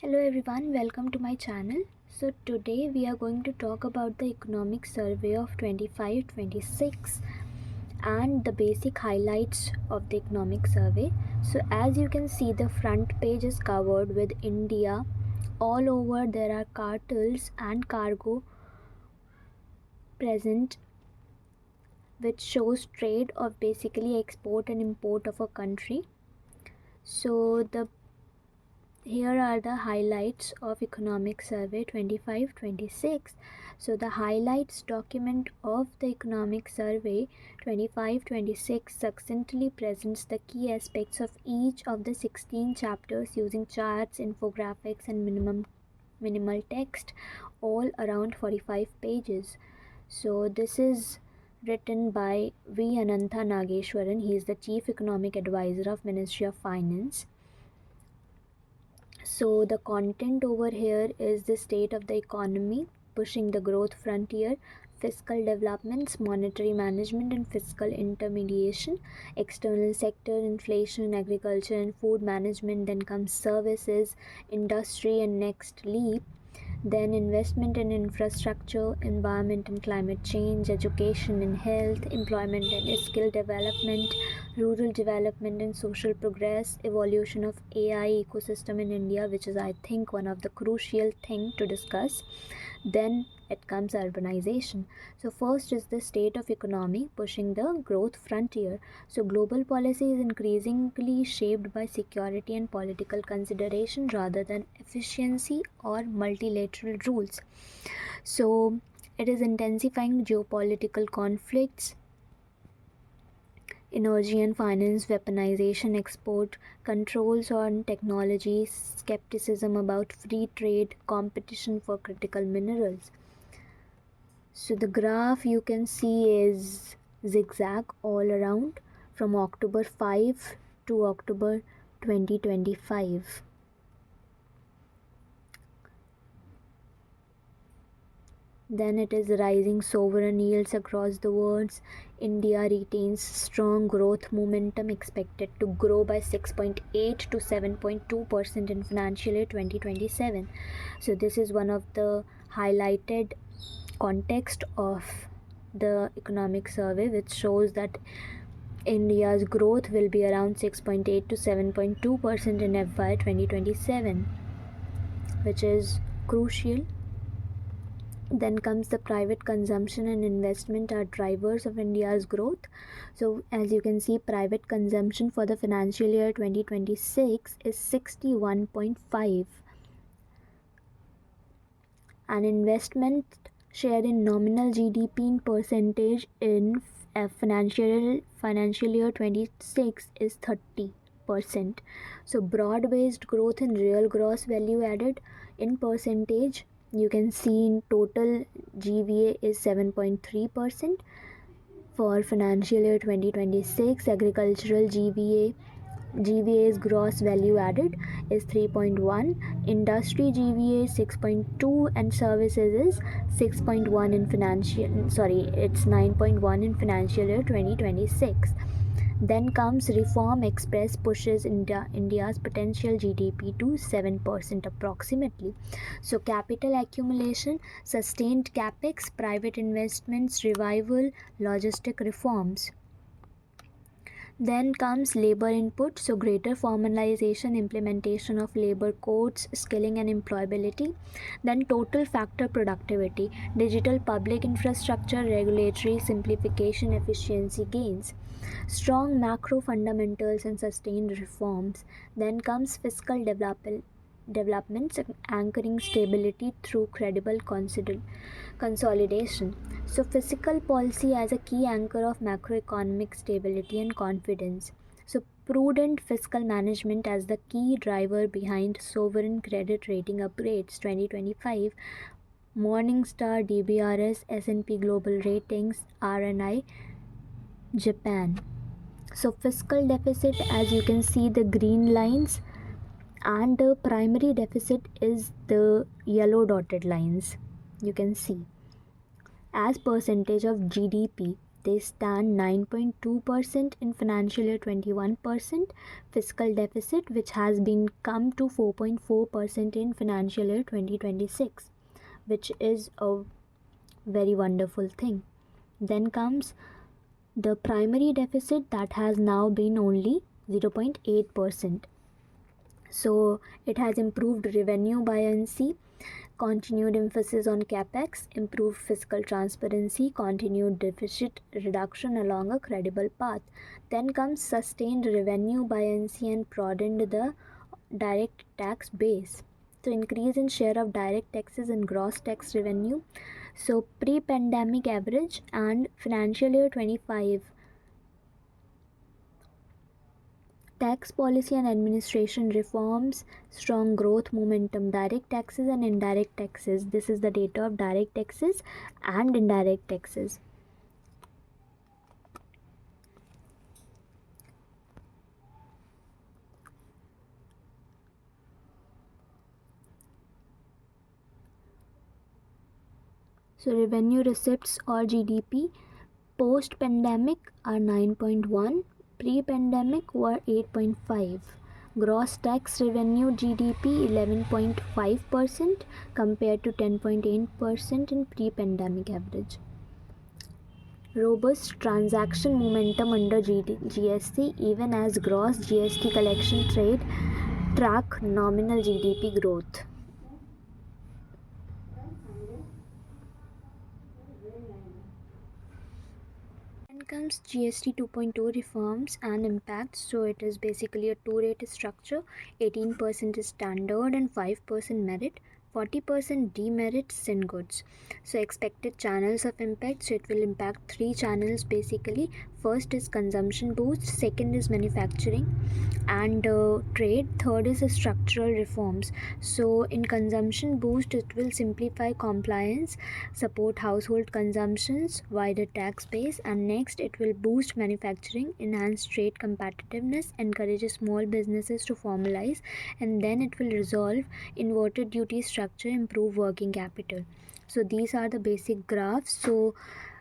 Hello everyone, welcome to my channel. So today we are going to talk about the economic survey of 25-26 and the basic highlights of the economic survey. So as you can see, the front page is covered with India. All over there are cartels and cargo present, which shows trade of basically export and import of a country. So the here are the highlights of economic survey 25-26. So the highlights document of the economic survey 25-26 succinctly presents the key aspects of each of the 16 chapters using charts, infographics and minimal text, all around 45 pages. So this is written by V Anantha Nageshwaran. He is the chief economic advisor of Ministry of Finance. So the content over here is the state of the economy, pushing the growth frontier, fiscal developments, monetary management and fiscal intermediation, external sector, inflation, agriculture and food management, then comes services, industry and next leap, then investment in infrastructure, environment and climate change, education and health, employment and skill development, rural development and social progress, evolution of AI ecosystem in India, which is I think one of the crucial thing to discuss. Then it comes urbanization. So first is the state of economy pushing the growth frontier. So global policy is increasingly shaped by security and political consideration rather than efficiency or multilateral rules. So it is intensifying geopolitical conflicts, energy and finance, weaponization, export controls on technology, skepticism about free trade, competition for critical minerals. So the graph you can see is zigzag all around from October 5 to October 2025. Then it is rising sovereign yields across the world. India retains strong growth momentum, expected to grow by 6.8 to 7.2% in financial year 2027. So this is one of the highlighted context of the economic survey, which shows that India's growth will be around 6.8 to 7.2% in FY 2027, which is crucial. Then comes the private consumption and investment are drivers of India's growth. So as you can see, private consumption for the financial year 2026 is 61.5, and investment share in nominal GDP in percentage in financial year 26 is 30%. So broad-based growth in real gross value added in percentage, you can see in total GVA is 7.3% for financial year 2026. Agricultural GVA's gross value added is 3.1, industry GVA is 6.2 and services is 6.1 in it's 9.1 in financial year 2026. Then comes Reform Express pushes India's potential GDP to 7% approximately. So capital accumulation, sustained capex, private investments, revival, logistic reforms. Then comes labor input, so greater formalization, implementation of labor codes, skilling and employability. Then total factor productivity, digital public infrastructure, regulatory simplification, efficiency gains. Strong macro fundamentals and sustained reforms. Then comes fiscal developments anchoring stability through credible consolidation. So fiscal policy as a key anchor of macroeconomic stability and confidence. So prudent fiscal management as the key driver behind sovereign credit rating upgrades 2025. Morningstar, DBRS, S&P Global Ratings, RNI, Japan. So fiscal deficit, as you can see the green lines, and the primary deficit is the yellow dotted lines, you can see, as percentage of GDP. They stand 9.2% in financial year 21% fiscal deficit, which has been come to 4.4% in financial year 2026, which is a very wonderful thing. Then comes the primary deficit, that has now been only 0.8%. So it has improved revenue buoyancy, continued emphasis on capex, improved fiscal transparency, continued deficit reduction along a credible path. Then comes sustained revenue buoyancy and broadened the direct tax base. So increase in share of direct taxes in gross tax revenue. So pre-pandemic average and financial year 25 tax policy and administration reforms, strong growth momentum, direct taxes and indirect taxes. This is the data of direct taxes and indirect taxes. So revenue receipts or GDP post pandemic are 9.1, pre pandemic were 8.5. Gross tax revenue GDP 11.5% compared to 10.8% in pre pandemic average. Robust transaction momentum under GST, even as gross GST collection trade track nominal GDP growth. Then comes GST 2.0 reforms and impacts. So it is basically a two-rate structure. 18% is standard and 5% merit. 40% demerits in goods. So expected channels of impact. So it will impact three channels basically. First is consumption boost. Second is manufacturing and trade. Third is structural reforms. So in consumption boost, it will simplify compliance, support household consumptions, wider tax base, and next it will boost manufacturing, enhance trade competitiveness, encourages small businesses to formalize, and then it will resolve inverted duty structure, improve working capital. So these are the basic graphs. So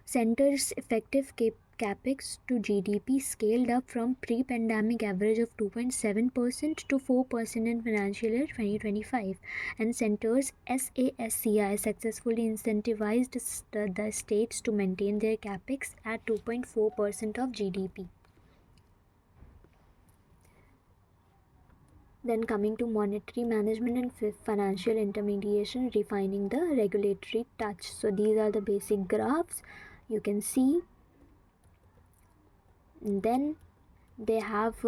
centers effective capex to GDP scaled up from pre-pandemic average of 2.7% to 4% in financial year 2025, and centers SASCI successfully incentivized the states to maintain their capex at 2.4% of GDP. Then coming to monetary management and financial intermediation, refining the regulatory touch. So these are the basic graphs you can see. And then they have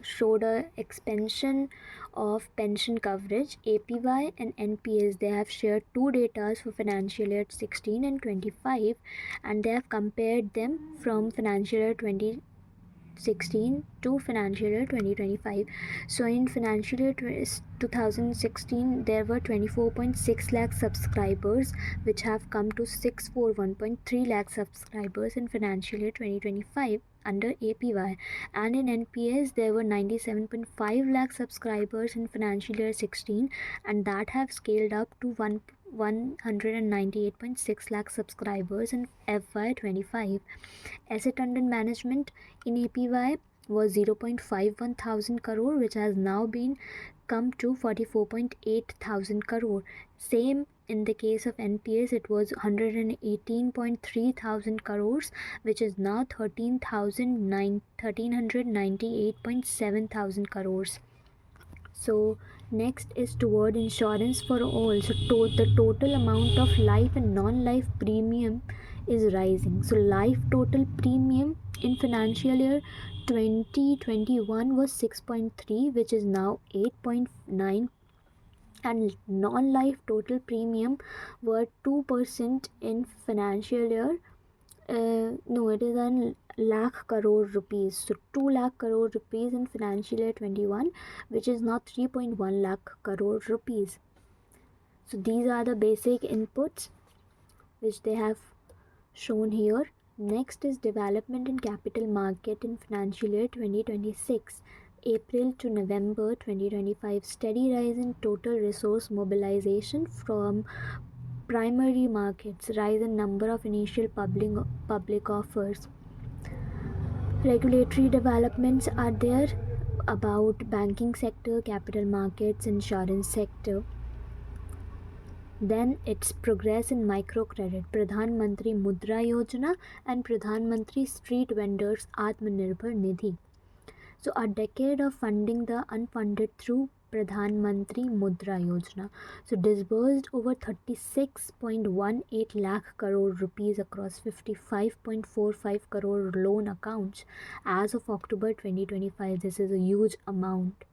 showed a expansion of pension coverage. APY and NPS, they have shared two data for financial year 16 and 25, and they have compared them from financial year 2016 to financial year 2025. So in financial year 2016 there were 24.6 lakh subscribers, which have come to 641.3 lakh subscribers in financial year 2025 under APY, and in NPS there were 97.5 lakh subscribers in financial year 16, and that have scaled up to 198.6 lakh subscribers in FY25. Asset under management in APY was 0.51 thousand crore, which has now been come to 44.8 thousand crore. Same in the case of NPS, it was 118.3 thousand crores, which is now 1398.7 thousand crores. So next is toward insurance for all. So the total amount of life and non-life premium is rising. So life total premium in financial year 2021 was 6.3, which is now 8.9, and non-life total premium were 2% in financial year no, it is an lakh crore rupees. So 2 lakh crore rupees in financial year 21, which is now 3.1 lakh crore rupees. So these are the basic inputs which they have shown here. Next is development in capital market in financial year 2026. April to November 2025, steady rise in total resource mobilization from Primary markets, rise in number of initial public offers. Regulatory developments are there about banking sector, capital markets, insurance sector. Then it's progress in microcredit, Pradhan Mantri Mudra Yojana and Pradhan Mantri Street Vendors Atmanirbhar Nidhi. So a decade of funding the unfunded through Pradhan Mantri Mudra Yojana. So disbursed over 36.18 lakh crore rupees across 55.45 crore loan accounts as of October 2025. This is a huge amount.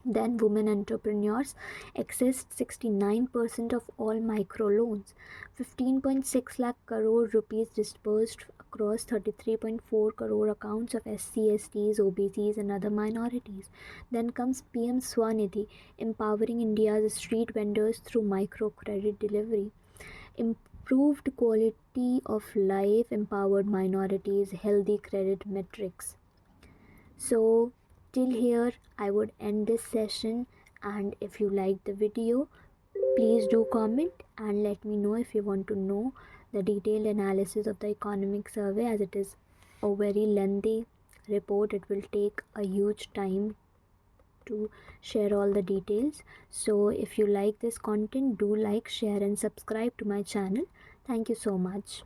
Then women entrepreneurs accessed 69% of all microloans. 15.6 lakh crore rupees disbursed across 33.4 crore accounts of SC, STs, OBCs and other minorities. Then comes PM Swanidhi, empowering India's street vendors through microcredit delivery. Improved quality of life, empowered minorities, healthy credit metrics. So till here I would end this session, and if you liked the video, please do comment and let me know if you want to know the detailed analysis of the economic survey, as it is a very lengthy report. It will take a huge time to share all the details. So if you like this content, do like, share and subscribe to my channel. Thank you so much.